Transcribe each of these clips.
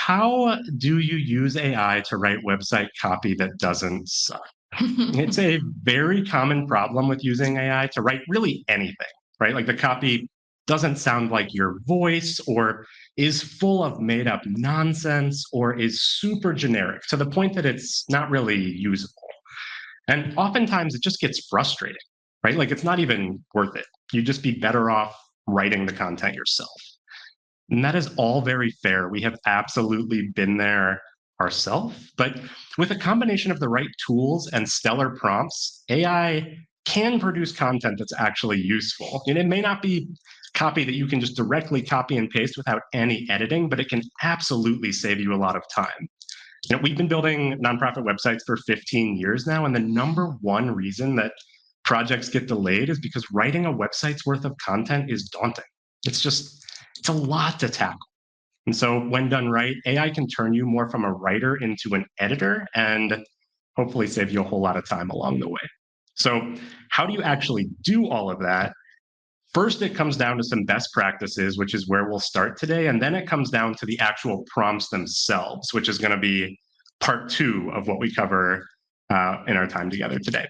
How do you use AI to write website copy that doesn't suck? It's a very common problem with using AI to write really anything, right? Like the copy doesn't sound like your voice or is full of made up nonsense or is super generic to the point that it's not really usable. And oftentimes it just gets frustrating, right? Like it's not even worth it. You'd just be better off writing the content yourself. And that is all very fair. We have absolutely been there ourselves. But with a combination of the right tools and stellar prompts, AI can produce content that's actually useful. And it may not be copy that you can just directly copy and paste without any editing, but it can absolutely save you a lot of time. We've been building nonprofit websites for 15 years now, and the number one reason that projects get delayed is because writing a website's worth of content is daunting. It's a lot to tackle. And so when done right, AI can turn you more from a writer into an editor and hopefully save you a whole lot of time along the way. So how do you actually do all of that? First, it comes down to some best practices, which is where we'll start today. And then it comes down to the actual prompts themselves, which is going to be part two of what we cover in our time together today.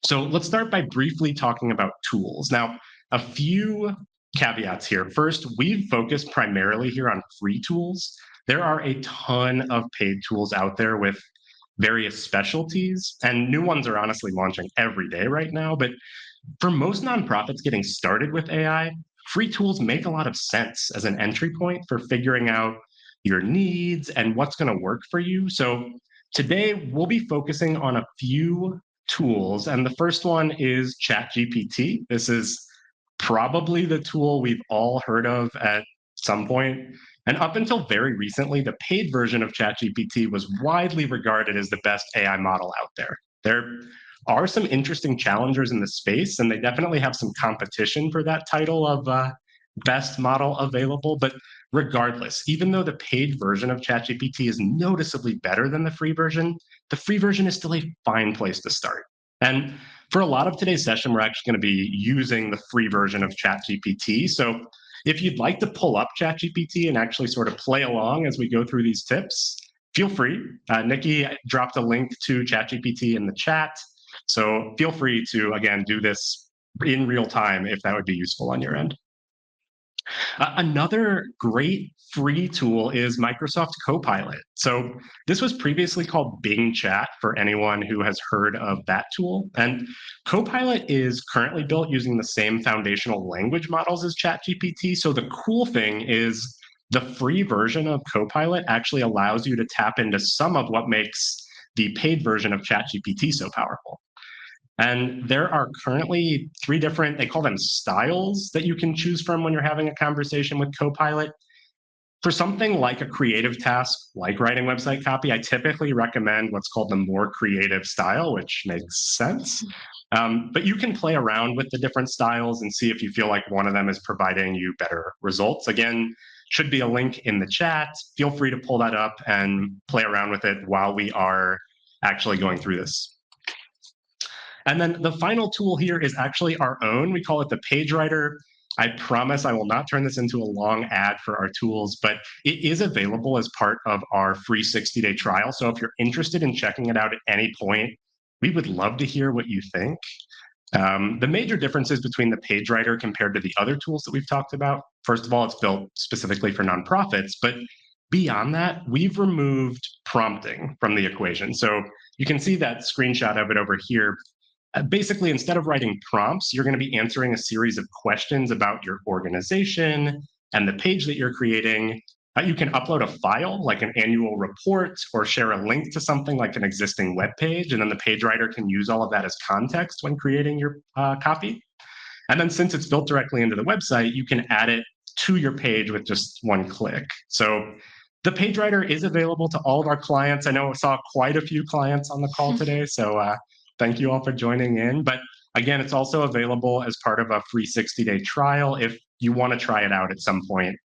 So let's start by briefly talking about tools. Now, a few caveats here. First, we've focused primarily here on free tools. There are a ton of paid tools out there with various specialties, and new ones are honestly launching every day right now. But for most nonprofits getting started with AI, free tools make a lot of sense as an entry point for figuring out your needs and what's going to work for you. So today we'll be focusing on a few tools, and the first one is ChatGPT. This is probably the tool we've all heard of at some point. And up until very recently, the paid version of ChatGPT was widely regarded as the best AI model out there. There are some interesting challengers in the space, and they definitely have some competition for that title of best model available. But regardless, even though the paid version of ChatGPT is noticeably better than the free version is still a fine place to start. And for a lot of today's session, we're actually going to be using the free version of ChatGPT. So if you'd like to pull up ChatGPT and actually sort of play along as we go through these tips, feel free. Nikki dropped a link to ChatGPT in the chat. So feel free to, again, do this in real time if that would be useful on your end. Another great free tool is Microsoft Copilot. So this was previously called Bing Chat for anyone who has heard of that tool. And Copilot is currently built using the same foundational language models as ChatGPT. So the cool thing is the free version of Copilot actually allows you to tap into some of what makes the paid version of ChatGPT so powerful. And there are currently three different, they call them styles that you can choose from when you're having a conversation with Copilot. For something like a creative task, like writing website copy, I typically recommend what's called the more creative style, which makes sense. But you can play around with the different styles and see if you feel like one of them is providing you better results. Again, should be a link in the chat. Feel free to pull that up and play around with it while we are actually going through this. And then the final tool here is actually our own. We call it the Page Writer. I promise I will not turn this into a long ad for our tools, but it is available as part of our free 60-day trial. So if you're interested in checking it out at any point, we would love to hear what you think. The major differences between the Page Writer compared to the other tools that we've talked about, first of all, it's built specifically for nonprofits, but beyond that, we've removed prompting from the equation. So you can see that screenshot of it over here. Basically, instead of writing prompts, you're going to be answering a series of questions about your organization and the page that you're creating. You can upload a file like an annual report or share a link to something like an existing web page, and then the page writer can use all of that as context when creating your copy. And then since it's built directly into the website, you can add it to your page with just one click. So the page writer is available to all of our clients. I know I saw quite a few clients on the call today, so thank you all for joining in. But again, it's also available as part of a free 60-day trial if you want to try it out at some point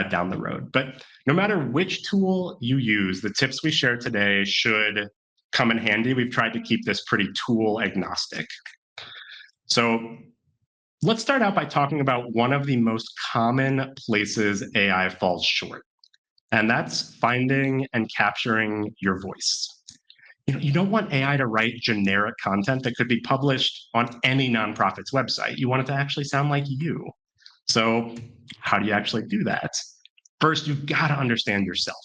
down the road. But no matter which tool you use, the tips we share today should come in handy. We've tried to keep this pretty tool agnostic. So let's start out by talking about one of the most common places AI falls short. and that's finding and capturing your voice. You don't want AI to write generic content that could be published on any nonprofit's website. You want it to actually sound like you. So, how do you actually do that? First, you've got to understand yourself.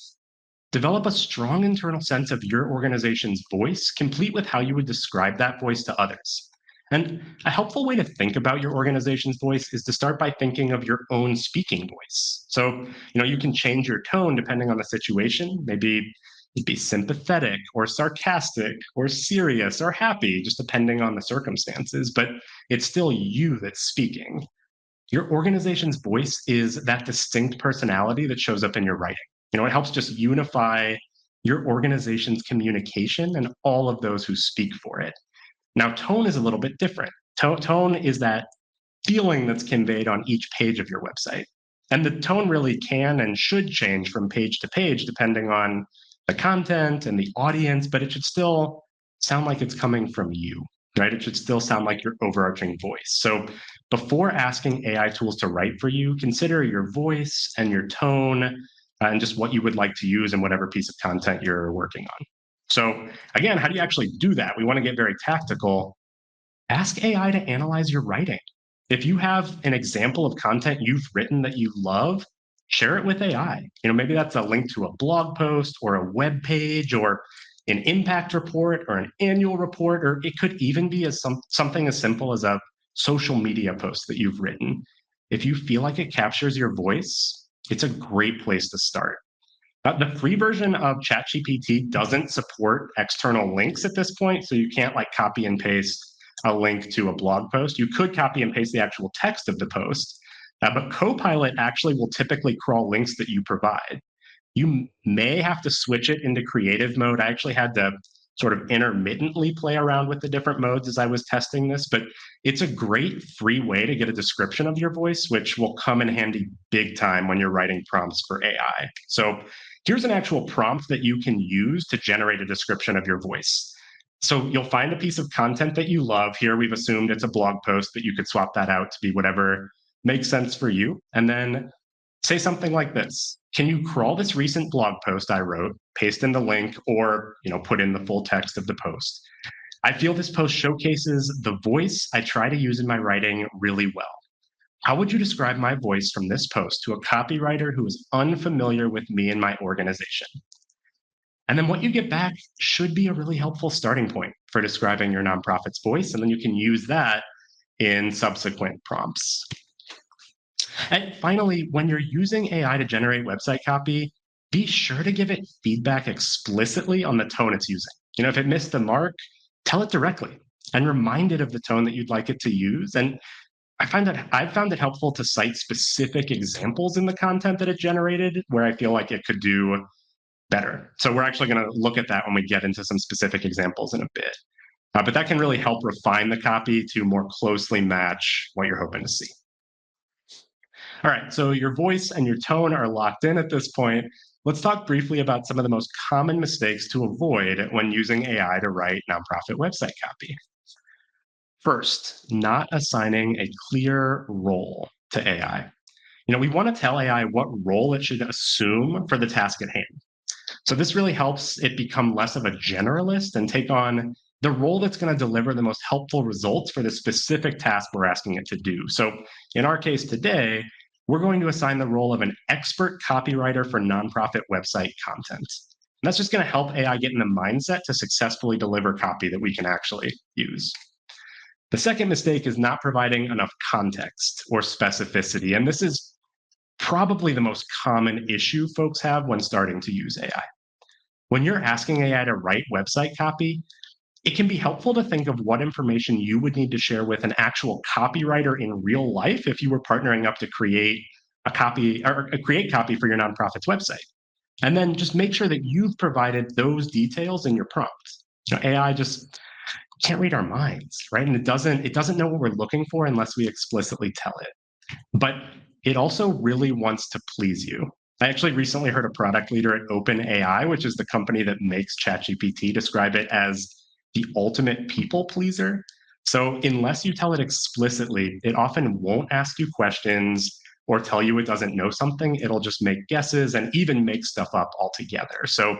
Develop a strong internal sense of your organization's voice, complete with how you would describe that voice to others. And a helpful way to think about your organization's voice is to start by thinking of your own speaking voice. So, you can change your tone depending on the situation. Maybe it'd be sympathetic or sarcastic or serious or happy, just depending on the circumstances, but it's still you that's speaking. Your organization's voice is that distinct personality that shows up in your writing. It helps just unify your organization's communication and all of those who speak for it. Now, tone is a little bit different. Tone is that feeling that's conveyed on each page of your website. And the tone really can and should change from page to page depending on the content and the audience, but it should still sound like it's coming from you, right? It should still sound like your overarching voice. So before asking AI tools to write for you, consider your voice and your tone and just what you would like to use in whatever piece of content you're working on. So again, how do you actually do that? We want to get very tactical. Ask AI to analyze your writing. If you have an example of content you've written that you love, share it with AI. Maybe that's a link to a blog post or a web page or an impact report or an annual report, or it could even be something as simple as a social media post that you've written. If you feel like it captures your voice, it's a great place to start. The free version of ChatGPT doesn't support external links at this point, so you can't copy and paste a link to a blog post. You could copy and paste the actual text of the post, but Copilot actually will typically crawl links that you provide. You may have to switch it into creative mode. I actually had to sort of intermittently play around with the different modes as I was testing this, but it's a great free way to get a description of your voice, which will come in handy big time when you're writing prompts for AI. So here's an actual prompt that you can use to generate a description of your voice. So you'll find a piece of content that you love. Here we've assumed it's a blog post, but you could swap that out to be whatever makes sense for you. And then say something like this. Can you crawl this recent blog post I wrote, paste in the link, or put in the full text of the post? I feel this post showcases the voice I try to use in my writing really well. How would you describe my voice from this post to a copywriter who is unfamiliar with me and my organization? And then what you get back should be a really helpful starting point for describing your nonprofit's voice, and then you can use that in subsequent prompts. And finally, when you're using AI to generate website copy, be sure to give it feedback explicitly on the tone it's using. If it missed the mark, tell it directly and remind it of the tone that you'd like it to use. And I've found it helpful to cite specific examples in the content that it generated where I feel like it could do better. So we're actually going to look at that when we get into some specific examples in a bit. But that can really help refine the copy to more closely match what you're hoping to see. All right, so your voice and your tone are locked in at this point. Let's talk briefly about some of the most common mistakes to avoid when using AI to write nonprofit website copy. First, not assigning a clear role to AI. We want to tell AI what role it should assume for the task at hand. So this really helps it become less of a generalist and take on the role that's going to deliver the most helpful results for the specific task we're asking it to do. So in our case today, we're going to assign the role of an expert copywriter for nonprofit website content. And that's just going to help AI get in the mindset to successfully deliver copy that we can actually use. The second mistake is not providing enough context or specificity. And this is probably the most common issue folks have when starting to use AI. When you're asking AI to write website copy, it can be helpful to think of what information you would need to share with an actual copywriter in real life if you were partnering up to create a copy or create copy for your nonprofit's website. And then just make sure that you've provided those details in your prompt. AI just can't read our minds, right? And it doesn't know what we're looking for unless we explicitly tell it. But it also really wants to please you. I actually recently heard a product leader at OpenAI, which is the company that makes ChatGPT, describe it as the ultimate people pleaser. So unless you tell it explicitly, it often won't ask you questions, or tell you it doesn't know something. It'll just make guesses and even make stuff up altogether. So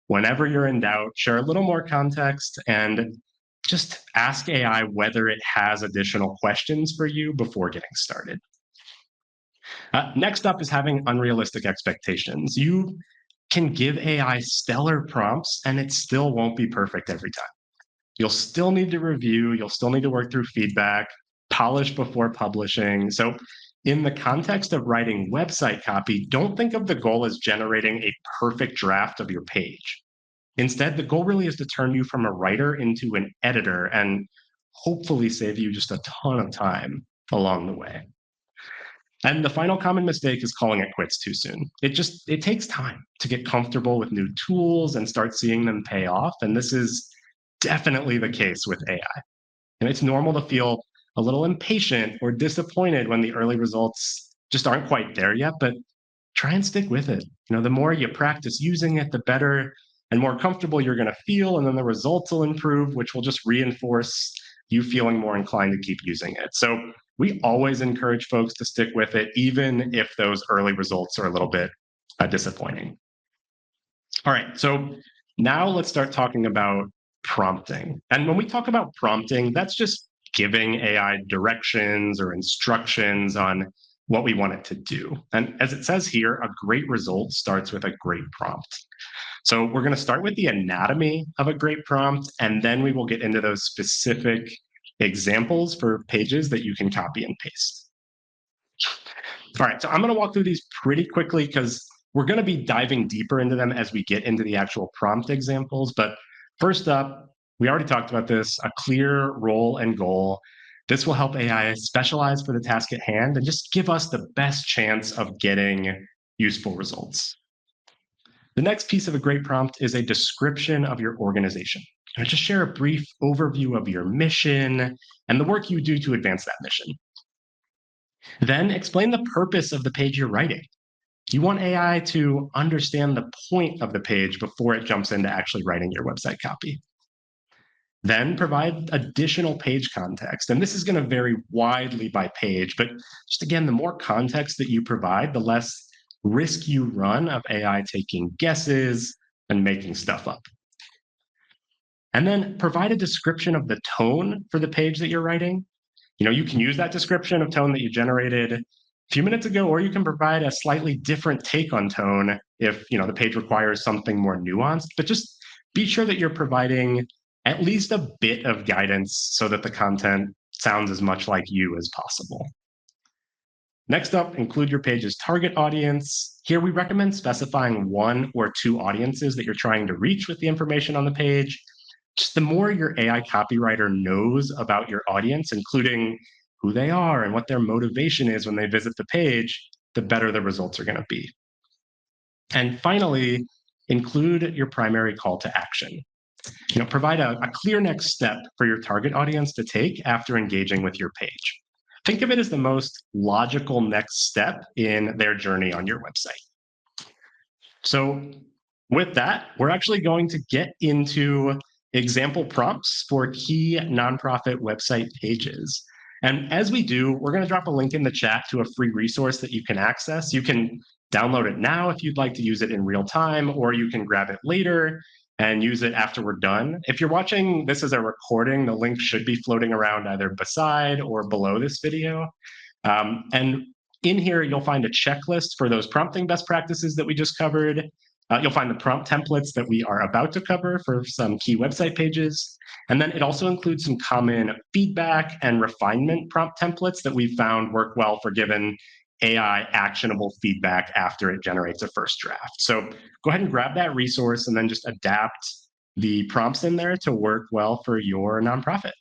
whenever you're in doubt, share a little more context and just ask AI whether it has additional questions for you before getting started. Next up is having unrealistic expectations. You can give AI stellar prompts and it still won't be perfect every time. You'll still need to review, you'll still need to work through feedback, polish before publishing. So, in the context of writing website copy, don't think of the goal as generating a perfect draft of your page. Instead, the goal really is to turn you from a writer into an editor and hopefully save you just a ton of time along the way. And the final common mistake is calling it quits too soon. It takes time to get comfortable with new tools and start seeing them pay off. And this is definitely the case with AI. And it's normal to feel a little impatient or disappointed when the early results just aren't quite there yet, but try and stick with it. The more you practice using it, the better and more comfortable you're going to feel. And then the results will improve, which will just reinforce you feeling more inclined to keep using it. So we always encourage folks to stick with it, even if those early results are a little bit disappointing. All right, so now let's start talking about prompting. And when we talk about prompting, that's just giving AI directions or instructions on what we want it to do. And as it says here, a great result starts with a great prompt. So we're going to start with the anatomy of a great prompt, and then we will get into those specific examples for pages that you can copy and paste. All right, so I'm going to walk through these pretty quickly because we're going to be diving deeper into them as we get into the actual prompt examples. But first up, we already talked about this, a clear role and goal. This will help AI specialize for the task at hand and just give us the best chance of getting useful results. The next piece of a great prompt is a description of your organization. Just share a brief overview of your mission and the work you do to advance that mission. Then explain the purpose of the page you're writing. You want AI to understand the point of the page before it jumps into actually writing your website copy. Then provide additional page context. And this is going to vary widely by page, but just again, the more context that you provide, the less risk you run of AI taking guesses and making stuff up. And then provide a description of the tone for the page that you're writing. You can use that description of tone that you generated a few minutes ago, or you can provide a slightly different take on tone if the page requires something more nuanced. But just be sure that you're providing at least a bit of guidance so that the content sounds as much like you as possible. Next up, include your page's target audience. Here, we recommend specifying 1 or 2 audiences that you're trying to reach with the information on the page. Just the more your AI copywriter knows about your audience, including who they are and what their motivation is when they visit the page, the better the results are going to be. And finally, include your primary call to action. Provide a clear next step for your target audience to take after engaging with your page. Think of it as the most logical next step in their journey on your website. So with that, we're actually going to get into example prompts for key nonprofit website pages. And as we do, we're going to drop a link in the chat to a free resource that you can access. You can download it now if you'd like to use it in real time, or you can grab it later and use it after we're done. If you're watching this as a recording, the link should be floating around either beside or below this video. And in here, you'll find a checklist for those prompting best practices that we just covered. You'll find the prompt templates that we are about to cover for some key website pages. And then it also includes some common feedback and refinement prompt templates that we've found work well for giving AI actionable feedback after it generates a first draft. So go ahead and grab that resource and then just adapt the prompts in there to work well for your nonprofit.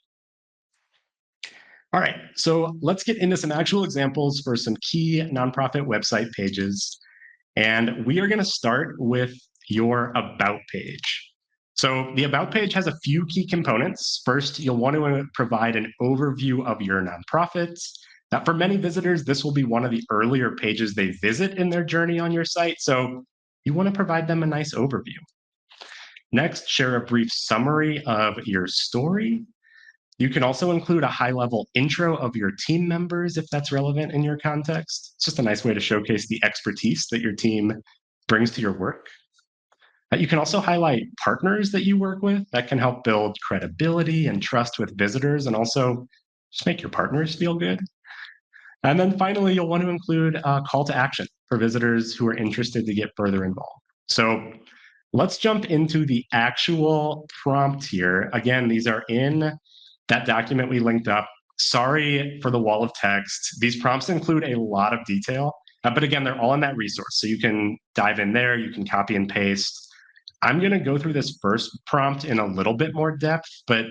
All right, so let's get into some actual examples for some key nonprofit website pages. And we are going to start with your About page. So the About page has a few key components. First, you'll want to provide an overview of your nonprofit. Now, for many visitors, this will be one of the earlier pages they visit in their journey on your site. So you want to provide them a nice overview. Next, share a brief summary of your story. You can also include a high-level intro of your team members if that's relevant in your context. It's just a nice way to showcase the expertise that your team brings to your work. You can also highlight partners that you work with that can help build credibility and trust with visitors and also just make your partners feel good. And then finally, you'll want to include a call to action for visitors who are interested to get further involved. So let's jump into the actual prompt here. Again, these are in that document we linked up. Sorry for the wall of text. These prompts include a lot of detail, but again, they're all in that resource. So you can dive in there, you can copy and paste. I'm going to go through this first prompt in a little bit more depth, but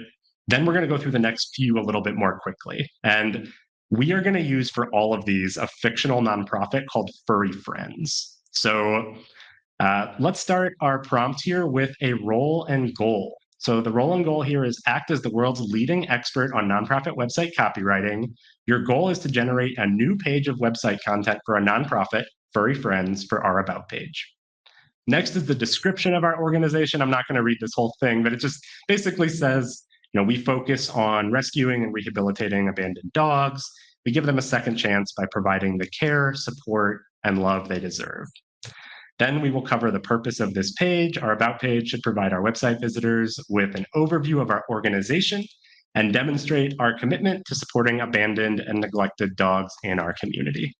then we're going to go through the next few a little bit more quickly. And we are going to use for all of these a fictional nonprofit called Furry Friends. So let's start our prompt here with a role and goal. So the role and goal here is act as the world's leading expert on nonprofit website copywriting. Your goal is to generate a new page of website content for a nonprofit, Furry Friends, for our About page. Next is the description of our organization. I'm not going to read this whole thing, but it just basically says, we focus on rescuing and rehabilitating abandoned dogs. We give them a second chance by providing the care, support, and love they deserve. Then we will cover the purpose of this page. Our About page should provide our website visitors with an overview of our organization and demonstrate our commitment to supporting abandoned and neglected dogs in our community.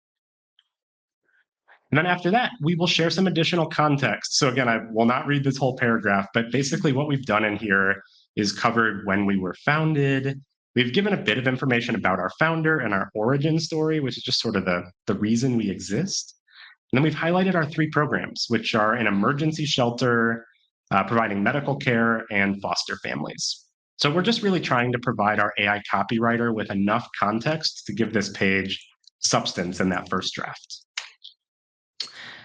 And then after that, we will share some additional context. So again, I will not read this whole paragraph, but basically what we've done in here is covered when we were founded. We've given a bit of information about our founder and our origin story, which is just sort of the reason we exist. And then we've highlighted our 3 programs, which are an emergency shelter, providing medical care, and foster families. So we're just really trying to provide our AI copywriter with enough context to give this page substance in that first draft.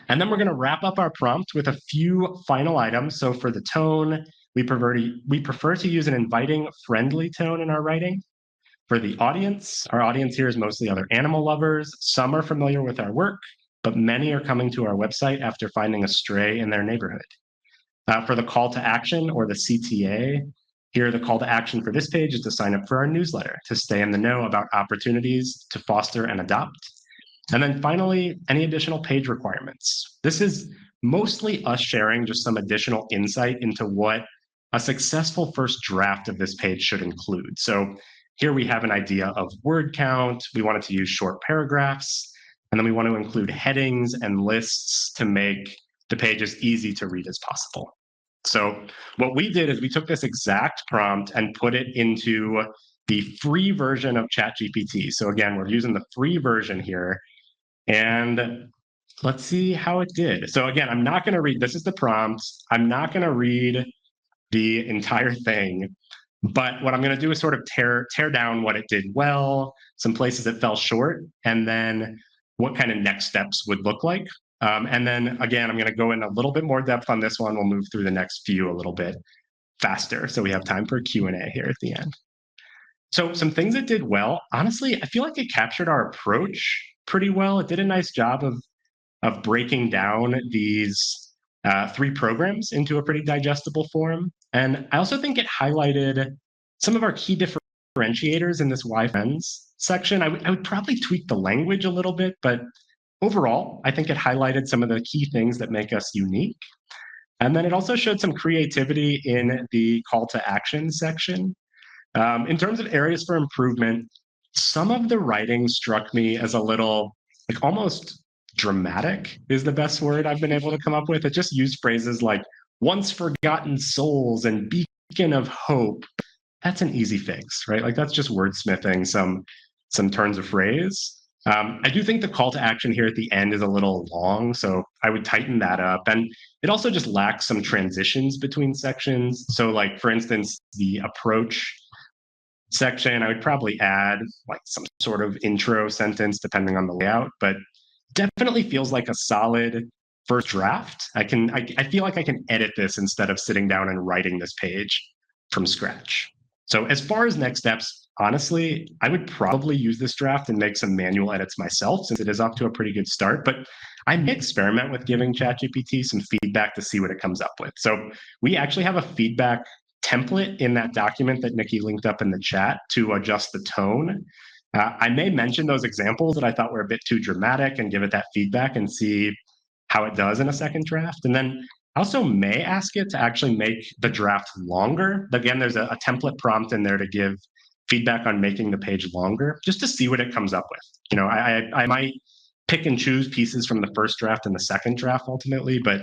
And then we're going to wrap up our prompt with a few final items. So for the tone, we prefer to use an inviting, friendly tone in our writing. For the audience, our audience here is mostly other animal lovers. Some are familiar with our work, but many are coming to our website after finding a stray in their neighborhood. For the call to action, or the CTA, here the call to action for this page is to sign up for our newsletter to stay in the know about opportunities to foster and adopt. And then finally, any additional page requirements. This is mostly us sharing just some additional insight into what a successful first draft of this page should include. So here we have an idea of word count. We wanted to use short paragraphs, and then we want to include headings and lists to make the page as easy to read as possible. So what we did is we took this exact prompt and put it into the free version of ChatGPT. So again, we're using the free version here. And let's see how it did. So again, I'm not going to read, this is the prompt. I'm not going to read the entire thing, but what I'm going to do is sort of tear down what it did well, some places it fell short, and then what kind of next steps would look like. And then again, I'm going to go in a little bit more depth on this one. We'll move through the next few a little bit faster, so we have time for Q&A here at the end. So some things it did well, honestly, I feel like it captured our approach pretty well. It did a nice job of breaking down these 3 programs into a pretty digestible form. And I also think it highlighted some of our key differentiators in this Why Friends section. I would probably tweak the language a little bit, but overall, I think it highlighted some of the key things that make us unique. And then it also showed some creativity in the call to action section. In terms of areas for improvement, some of the writing struck me as a little, like almost dramatic is the best word I've been able to come up with. It just used phrases like once forgotten souls and beacon of hope. That's an easy fix, right? Like that's just wordsmithing some turns of phrase. I do think the call to action here at the end is a little long, so I would tighten that up. And it also just lacks some transitions between sections. So like, for instance, the approach section, I would probably add like some sort of intro sentence depending on the layout, but definitely feels like a solid first draft. I feel like I can edit this instead of sitting down and writing this page from scratch. So as far as next steps, honestly, I would probably use this draft and make some manual edits myself since it is off to a pretty good start, but I may experiment with giving ChatGPT some feedback to see what it comes up with. So we actually have a feedback template in that document that Nikki linked up in the chat to adjust the tone. I may mention those examples that I thought were a bit too dramatic and give it that feedback and see how it does in a second draft. And then I also may ask it to actually make the draft longer. Again, there's a template prompt in there to give feedback on making the page longer, just to see what it comes up with. You know, I might pick and choose pieces from the first draft and the second draft ultimately, but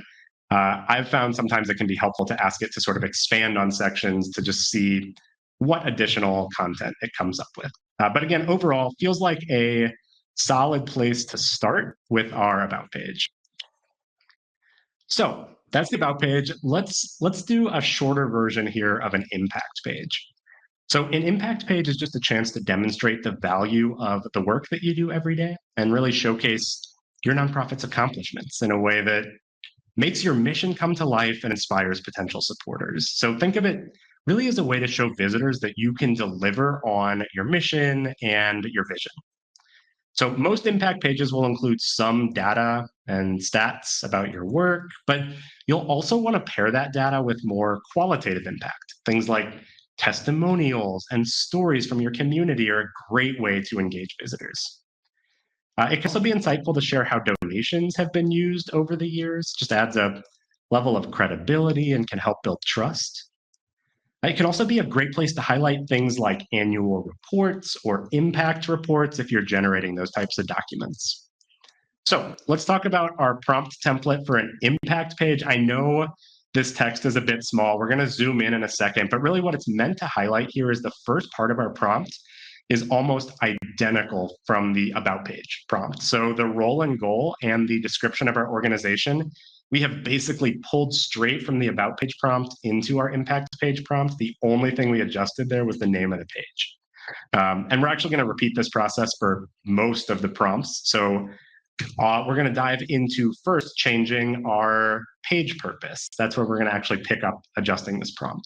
I've found sometimes it can be helpful to ask it to sort of expand on sections to just see what additional content it comes up with. But again, overall, feels like a solid place to start with our About page. So that's the About page. Let's do a shorter version here of an Impact page. So an Impact page is just a chance to demonstrate the value of the work that you do every day and really showcase your nonprofit's accomplishments in a way that makes your mission come to life and inspires potential supporters. So think of it really as a way to show visitors that you can deliver on your mission and your vision. So most impact pages will include some data and stats about your work, but you'll also want to pair that data with more qualitative impact. Things like testimonials and stories from your community are a great way to engage visitors. It can also be insightful to share how donations have been used over the years, just adds a level of credibility and can help build trust. It can also be a great place to highlight things like annual reports or impact reports if you're generating those types of documents. So let's talk about our prompt template for an impact page. I know this text is a bit small. We're going to zoom in a second, but really what it's meant to highlight here is the first part of our prompt is almost identical from the About page prompt. So the role and goal and the description of our organization, we have basically pulled straight from the About page prompt into our Impact page prompt. The only thing we adjusted there was the name of the page. And we're actually going to repeat this process for most of the prompts. So we're going to dive into first changing our page purpose. That's where we're going to actually pick up adjusting this prompt.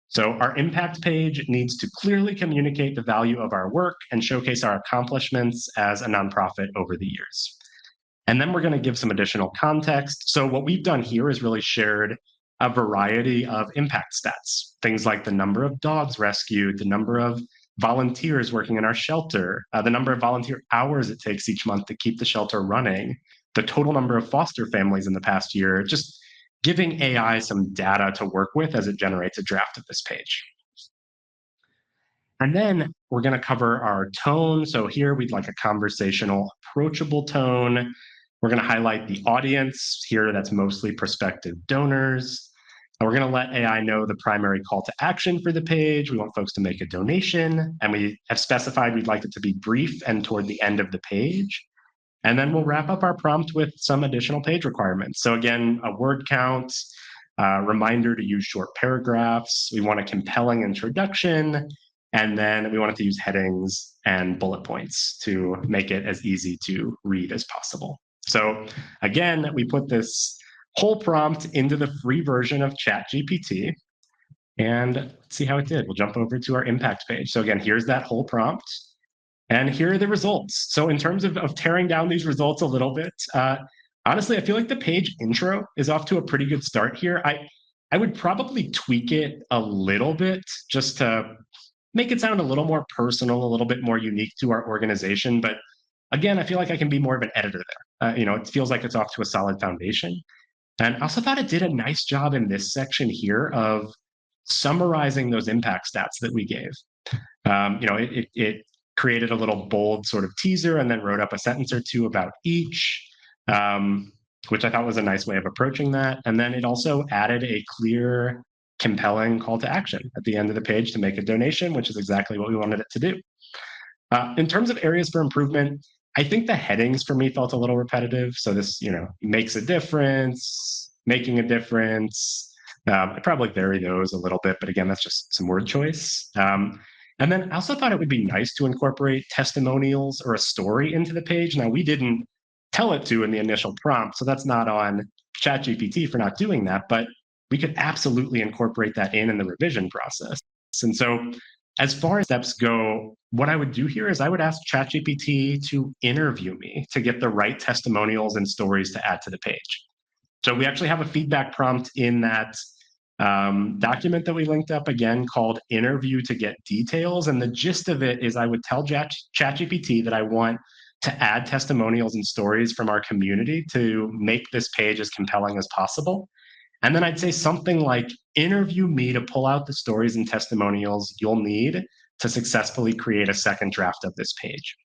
So our impact page needs to clearly communicate the value of our work and showcase our accomplishments as a nonprofit over the years. And then we're going to give some additional context. So what we've done here is really shared a variety of impact stats, things like the number of dogs rescued, the number of volunteers working in our shelter, the number of volunteer hours it takes each month to keep the shelter running, the total number of foster families in the past year, just giving AI some data to work with as it generates a draft of this page. And then we're going to cover our tone. So here we'd like a conversational, approachable tone. We're going to highlight the audience. Here that's mostly prospective donors. And we're going to let AI know the primary call to action for the page. We want folks to make a donation. And we have specified we'd like it to be brief and toward the end of the page. And then we'll wrap up our prompt with some additional page requirements. So again, a word count, reminder to use short paragraphs. We want a compelling introduction. And then we want it to use headings and bullet points to make it as easy to read as possible. So again, we put this whole prompt into the free version of ChatGPT. And let's see how it did. We'll jump over to our impact page. So again, here's that whole prompt. And here are the results. So in terms of tearing down these results a little bit, honestly, I feel like the page intro is off to a pretty good start here. I would probably tweak it a little bit just to make it sound a little more personal, a little bit more unique to our organization. But again, I feel like I can be more of an editor there. It feels like it's off to a solid foundation. And I also thought it did a nice job in this section here of summarizing those impact stats that we gave. It created a little bold sort of teaser and then wrote up a sentence or two about each, which I thought was a nice way of approaching that. And then it also added a clear, compelling call to action at the end of the page to make a donation, which is exactly what we wanted it to do. In terms of areas for improvement, I think the headings for me felt a little repetitive. So this, makes a difference, making a difference. I'd probably vary those a little bit, but again, that's just some word choice. And then I also thought it would be nice to incorporate testimonials or a story into the page. Now, we didn't tell it to in the initial prompt, so that's not on ChatGPT for not doing that, but we could absolutely incorporate that in the revision process. And so as far as steps go, what I would do here is I would ask ChatGPT to interview me to get the right testimonials and stories to add to the page. So we actually have a feedback prompt in that document that we linked up again called Interview to Get Details. And the gist of it is I would tell ChatGPT that I want to add testimonials and stories from our community to make this page as compelling as possible. And then I'd say something like, interview me to pull out the stories and testimonials you'll need to successfully create a second draft of this page.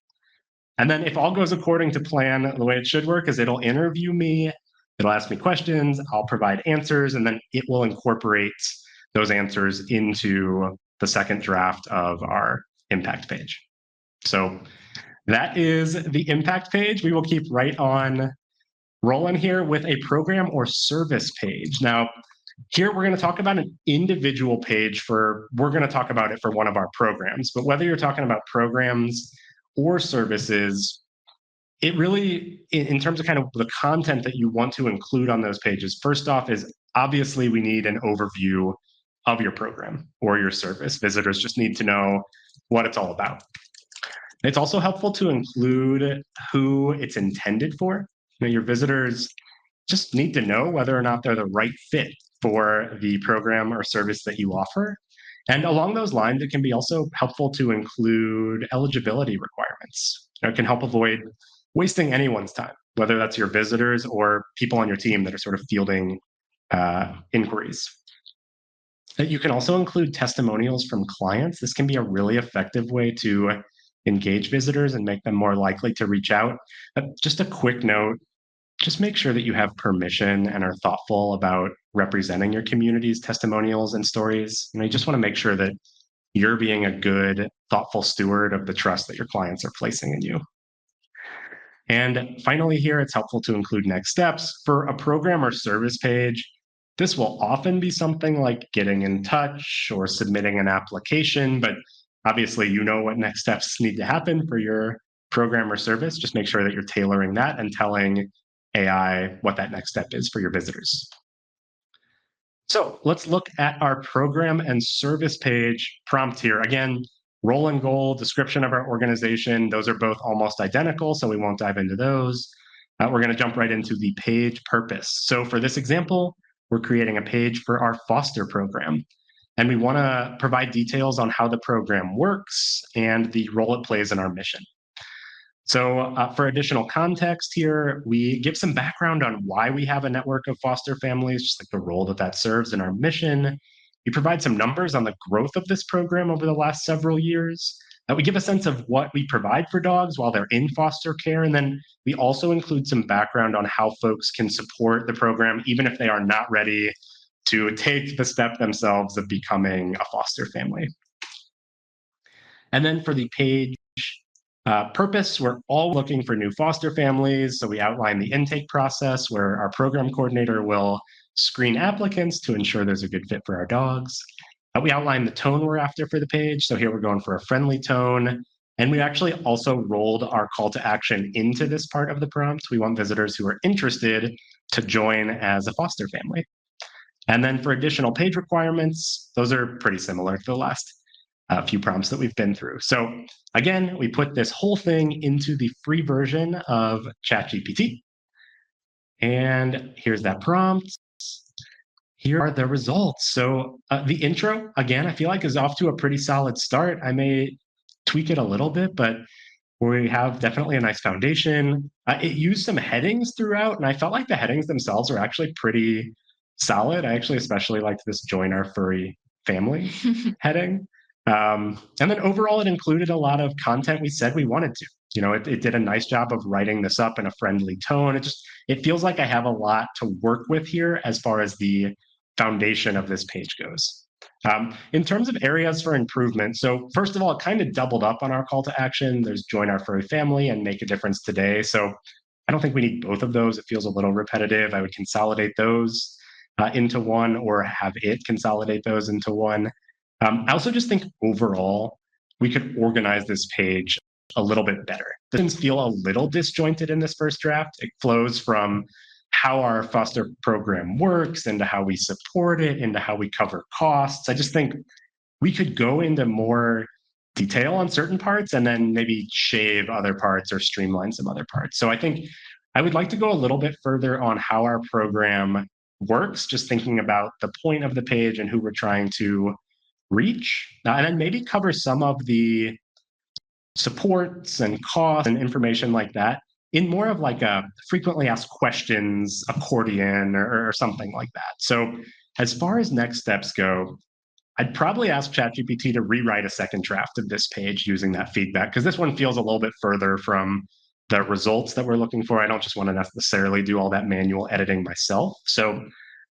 And then if all goes according to plan, the way it should work is it'll interview me, it'll ask me questions, I'll provide answers, and then it will incorporate those answers into the second draft of our impact page. So that is the impact page. We will keep right on rolling here with a program or service page. Now, here we're going to talk about an individual page we're going to talk about it for one of our programs, but whether you're talking about programs or services, it really, in terms of kind of the content that you want to include on those pages, first off is obviously we need an overview of your program or your service. Visitors just need to know what it's all about. It's also helpful to include who it's intended for. Your visitors just need to know whether or not they're the right fit for the program or service that you offer. And along those lines, it can be also helpful to include eligibility requirements. It can help avoid wasting anyone's time, whether that's your visitors or people on your team that are sort of fielding inquiries. You can also include testimonials from clients. This can be a really effective way to engage visitors and make them more likely to reach out. Just a quick note, just make sure that you have permission and are thoughtful about representing your community's testimonials and stories. You just want to make sure that you're being a good, thoughtful steward of the trust that your clients are placing in you. And finally here, it's helpful to include next steps. For a program or service page, this will often be something like getting in touch or submitting an application, but obviously you know what next steps need to happen for your program or service. Just make sure that you're tailoring that and telling AI what that next step is for your visitors. So let's look at our program and service page prompt here. Again, role and goal, description of our organization, those are both almost identical, so we won't dive into those. We're going to jump right into the page purpose. So for this example, we're creating a page for our foster program, and we want to provide details on how the program works and the role it plays in our mission. So for additional context here, we give some background on why we have a network of foster families, just like the role that that serves in our mission. We provide some numbers on the growth of this program over the last several years. We give a sense of what we provide for dogs while they're in foster care. And then we also include some background on how folks can support the program, even if they are not ready to take the step themselves of becoming a foster family. And then for the page purpose, we're all looking for new foster families. So we outline the intake process where our program coordinator will screen applicants to ensure there's a good fit for our dogs. We outline the tone we're after for the page. So here we're going for a friendly tone. And we actually also rolled our call to action into this part of the prompt. We want visitors who are interested to join as a foster family. And then for additional page requirements, those are pretty similar to the last few prompts that we've been through. So again, we put this whole thing into the free version of ChatGPT. And here's that prompt. Here are the results. So the intro, again, I feel like is off to a pretty solid start. I may tweak it a little bit, but we have definitely a nice foundation. It used some headings throughout, and I felt like the headings themselves are actually pretty solid. I actually especially liked this join our furry family heading. And then overall, it included a lot of content we said we wanted to. It did a nice job of writing this up in a friendly tone. It feels like I have a lot to work with here as far as the foundation of this page goes. In terms of areas for improvement, so first of all, it kind of doubled up on our call to action. There's join our furry family and make a difference today. So I don't think we need both of those. It feels a little repetitive. I would consolidate those into one, or have it consolidate those into one. I also just think overall, we could organize this page a little bit better. Things feel a little disjointed in this first draft. It flows from how our foster program works, into how we support it, into how we cover costs. I just think we could go into more detail on certain parts and then maybe shave other parts or streamline some other parts. So I think I would like to go a little bit further on how our program works, just thinking about the point of the page and who we're trying to reach, and then maybe cover some of the supports and costs and information like that in more of like a frequently asked questions accordion or something like that. So as far as next steps go, I'd probably ask ChatGPT to rewrite a second draft of this page using that feedback, because this one feels a little bit further from the results that we're looking for. I don't just want to necessarily do all that manual editing myself. So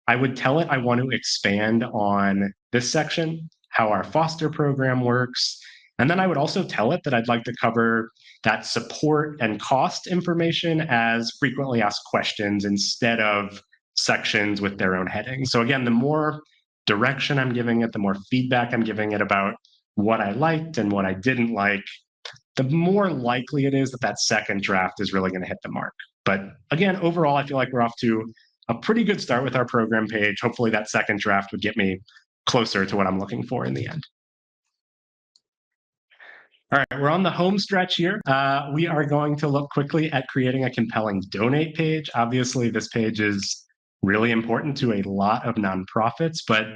I would tell it I want to expand on this section, how our foster program works. And then I would also tell it that I'd like to cover that support and cost information as frequently asked questions instead of sections with their own headings. So again, the more direction I'm giving it, the more feedback I'm giving it about what I liked and what I didn't like, the more likely it is that that second draft is really going to hit the mark. But again, overall, I feel like we're off to a pretty good start with our program page. Hopefully that second draft would get me closer to what I'm looking for in the end. All right, we're on the home stretch here. We are going to look quickly at creating a compelling donate page. Obviously, this page is really important to a lot of nonprofits, but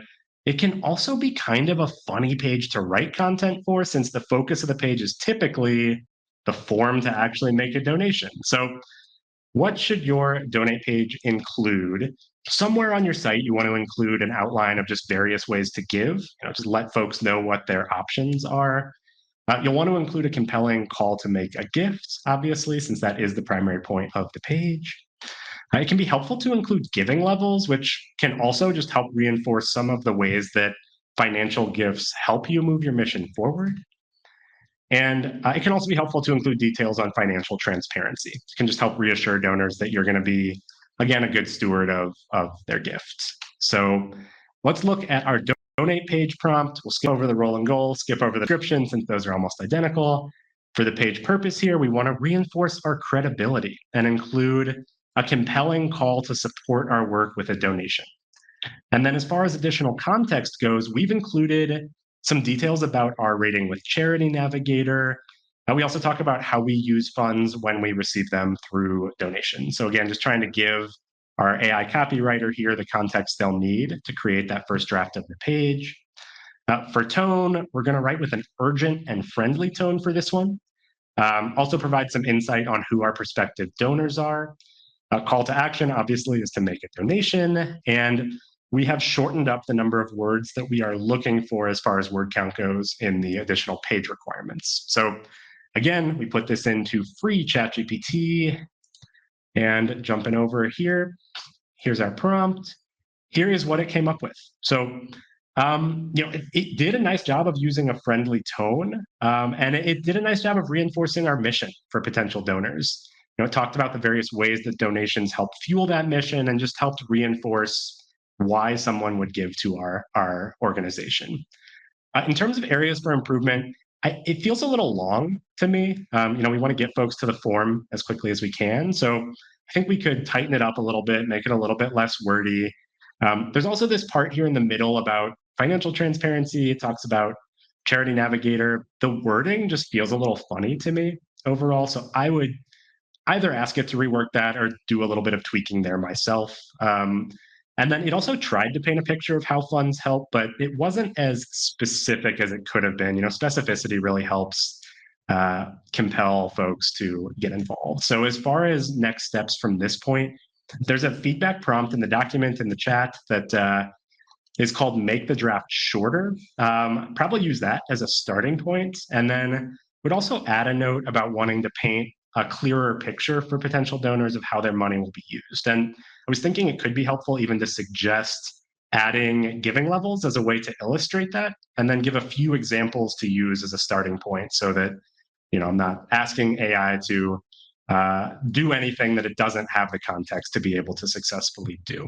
it can also be kind of a funny page to write content for, since the focus of the page is typically the form to actually make a donation. So what should your donate page include? Somewhere on your site, you want to include an outline of just various ways to give, just let folks know what their options are. You'll want to include a compelling call to make a gift, obviously, since that is the primary point of the page. It can be helpful to include giving levels, which can also just help reinforce some of the ways that financial gifts help you move your mission forward. And it can also be helpful to include details on financial transparency. It can just help reassure donors that you're going to be, again, a good steward of their gifts. So let's look at our donate page prompt. We'll skip over the role and goal, skip over the description, since those are almost identical. For the page purpose here, we want to reinforce our credibility and include a compelling call to support our work with a donation. And then as far as additional context goes, we've included some details about our rating with Charity Navigator. And we also talk about how we use funds when we receive them through donations. So again, just trying to give our AI copywriter here the context they'll need to create that first draft of the page. For tone, we're going to write with an urgent and friendly tone for this one. Also provide some insight on who our prospective donors are. Call to action, obviously, is to make a donation. And we have shortened up the number of words that we are looking for as far as word count goes in the additional page requirements. So again, we put this into free ChatGPT, and jumping over here, here's our prompt. Here is what it came up with. So it did a nice job of using a friendly tone, and it did a nice job of reinforcing our mission for potential donors. It talked about the various ways that donations help fuel that mission and just helped reinforce why someone would give to our organization. In terms of areas for improvement, it feels a little long to me. We want to get folks to the form as quickly as we can. So I think we could tighten it up a little bit, make it a little bit less wordy. There's also this part here in the middle about financial transparency. It talks about Charity Navigator. The wording just feels a little funny to me overall. So I would either ask it to rework that or do a little bit of tweaking there myself. And then it also tried to paint a picture of how funds help, but it wasn't as specific as it could have been. Specificity really helps compel folks to get involved. So as far as next steps from this point, there's a feedback prompt in the document in the chat that is called Make the Draft Shorter. Probably use that as a starting point. And then would also add a note about wanting to paint a clearer picture for potential donors of how their money will be used. And I was thinking it could be helpful even to suggest adding giving levels as a way to illustrate that, and then give a few examples to use as a starting point so that, I'm not asking AI to do anything that it doesn't have the context to be able to successfully do.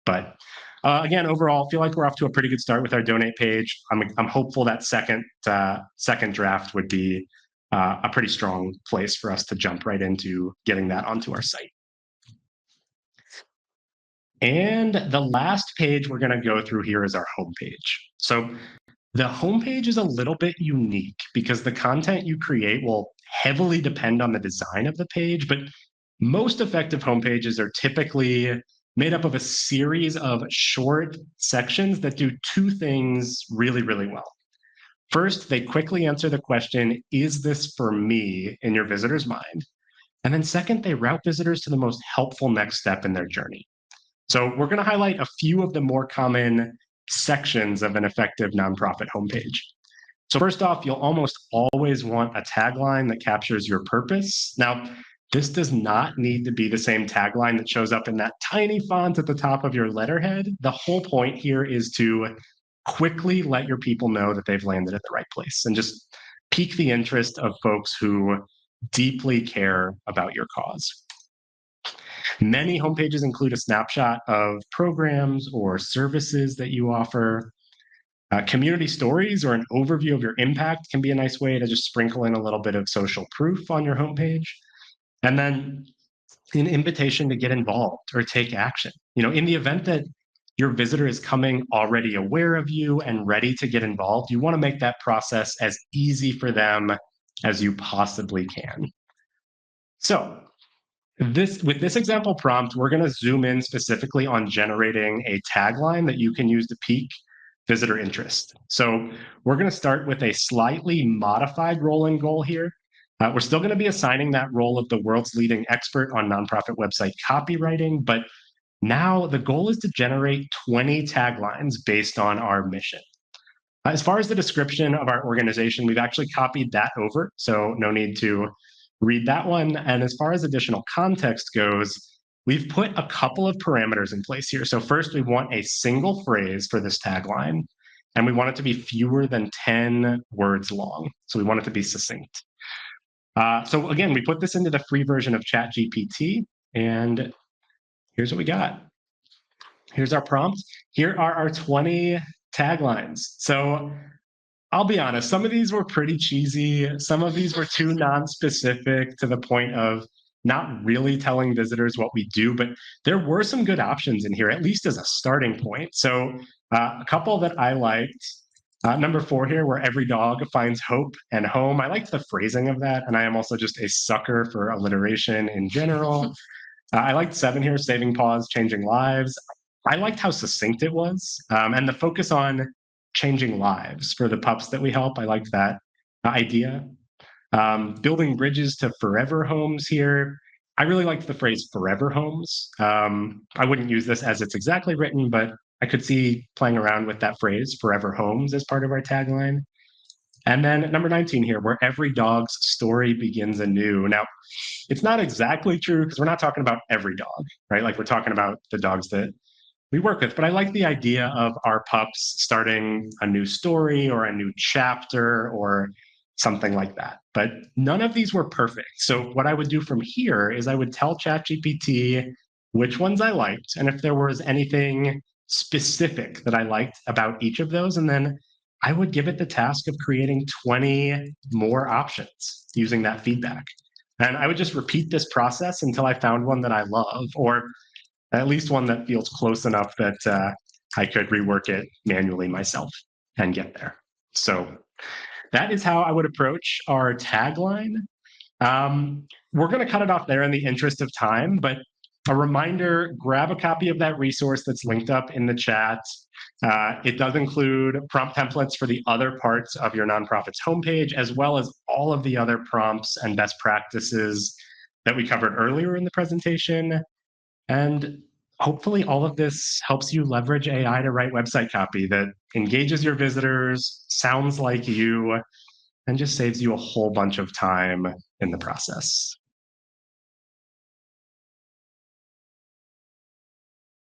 But again, overall, I feel like we're off to a pretty good start with our donate page. I'm hopeful that second draft would be a pretty strong place for us to jump right into getting that onto our site. And the last page we're going to go through here is our homepage. So the homepage is a little bit unique because the content you create will heavily depend on the design of the page, but most effective homepages are typically made up of a series of short sections that do two things really, really well. First, they quickly answer the question, is this for me, in your visitor's mind? And then second, they route visitors to the most helpful next step in their journey. So we're going to highlight a few of the more common sections of an effective nonprofit homepage. So first off, you'll almost always want a tagline that captures your purpose. Now, this does not need to be the same tagline that shows up in that tiny font at the top of your letterhead. The whole point here is to quickly let your people know that they've landed at the right place and just pique the interest of folks who deeply care about your cause. Many homepages include a snapshot of programs or services that you offer. Community stories or an overview of your impact can be a nice way to just sprinkle in a little bit of social proof on your homepage. And then an invitation to get involved or take action. In the event that your visitor is coming already aware of you and ready to get involved, you want to make that process as easy for them as you possibly can. So with this example prompt, we're going to zoom in specifically on generating a tagline that you can use to pique visitor interest. So we're going to start with a slightly modified role and goal here. We're still going to be assigning that role of the world's leading expert on nonprofit website copywriting, but now the goal is to generate 20 taglines based on our mission. As far as the description of our organization, we've actually copied that over, so no need to read that one. And as far as additional context goes, we've put a couple of parameters in place here. So first, we want a single phrase for this tagline, and we want it to be fewer than 10 words long. So we want it to be succinct. So again, we put this into the free version of ChatGPT, and here's what we got. Here's our prompt. Here are our 20 taglines. So I'll be honest, some of these were pretty cheesy. Some of these were too non-specific to the point of not really telling visitors what we do, but there were some good options in here, at least as a starting point. So a couple that I liked. Number 4 here, where every dog finds hope and home. I liked the phrasing of that, and I am also just a sucker for alliteration in general. I liked 7 here, saving paws, changing lives. I liked how succinct it was, and the focus on changing lives for the pups that we help. I liked that idea. Building bridges to forever homes here. I really liked the phrase forever homes. I wouldn't use this as it's exactly written, but I could see playing around with that phrase, forever homes, as part of our tagline. And then number 19 here, where every dog's story begins anew. Now, it's not exactly true because we're not talking about every dog, right? Like we're talking about the dogs that we work with. But I like the idea of our pups starting a new story or a new chapter or something like that. But none of these were perfect. So what I would do from here is I would tell ChatGPT which ones I liked and if there was anything specific that I liked about each of those. And then I would give it the task of creating 20 more options using that feedback. And I would just repeat this process until I found one that I love, or at least one that feels close enough that I could rework it manually myself and get there. So that is how I would approach our tagline. We're going to cut it off there in the interest of time, but a reminder, grab a copy of that resource that's linked up in the chat. It does include prompt templates for the other parts of your nonprofit's homepage, as well as all of the other prompts and best practices that we covered earlier in the presentation. And hopefully all of this helps you leverage AI to write website copy that engages your visitors, sounds like you, and just saves you a whole bunch of time in the process.